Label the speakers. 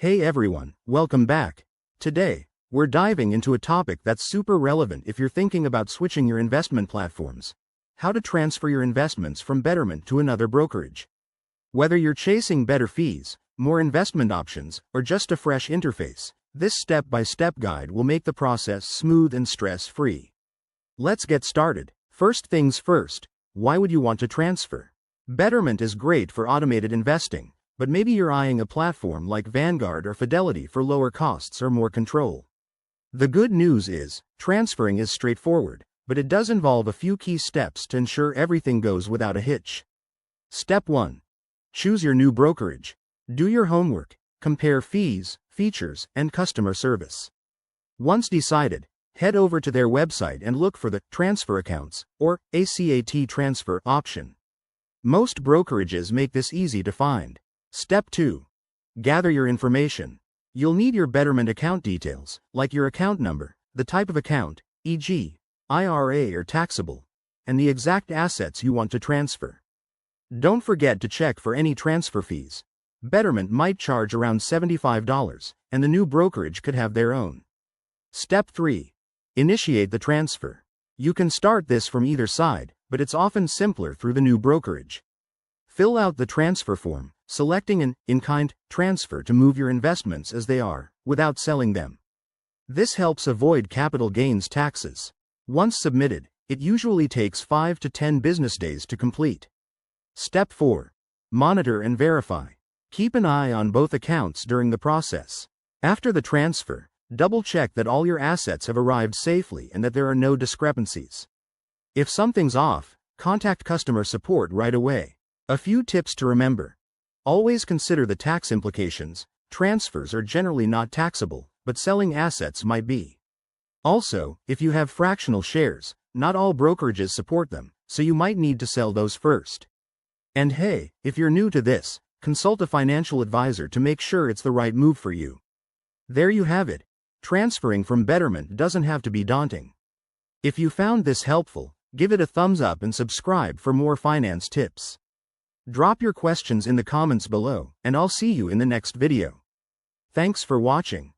Speaker 1: Hey everyone, welcome back. Today, we're diving into a topic that's super relevant if you're thinking about switching your investment platforms. How to transfer your investments from Betterment to another brokerage. Whether you're chasing better fees, more investment options, or just a fresh interface, this step-by-step guide will make the process smooth and stress-free. Let's get started. First things first, why would you want to transfer? Betterment is great for automated investing, but maybe you're eyeing a platform like Vanguard or Fidelity for lower costs or more control. The good news is, transferring is straightforward, but it does involve a few key steps to ensure everything goes without a hitch. Step 1. Choose your new brokerage. Do your homework, compare fees, features, and customer service. Once decided, head over to their website and look for the Transfer Accounts, or ACAT transfer option. Most brokerages make this easy to find. Step 2. Gather your information. You'll need your Betterment account details, like your account number, the type of account, e.g., IRA or taxable, and the exact assets you want to transfer. Don't forget to check for any transfer fees. Betterment might charge around $75, and the new brokerage could have their own. Step 3. Initiate the transfer. You can start this from either side, but it's often simpler through the new brokerage. Fill out the transfer form, selecting an in-kind transfer to move your investments as they are, without selling them. This helps avoid capital gains taxes. Once submitted, it usually takes 5 to 10 business days to complete. Step 4. Monitor and verify. Keep an eye on both accounts during the process. After the transfer, double-check that all your assets have arrived safely and that there are no discrepancies. If something's off, contact customer support right away. A few tips to remember. Always consider the tax implications. Transfers are generally not taxable, but selling assets might be. Also, if you have fractional shares, not all brokerages support them, so you might need to sell those first. And hey, if you're new to this, consult a financial advisor to make sure it's the right move for you. There you have it. Transferring from Betterment doesn't have to be daunting. If you found this helpful, give it a thumbs up and subscribe for more finance tips. Drop your questions in the comments below, and I'll see you in the next video. Thanks for watching.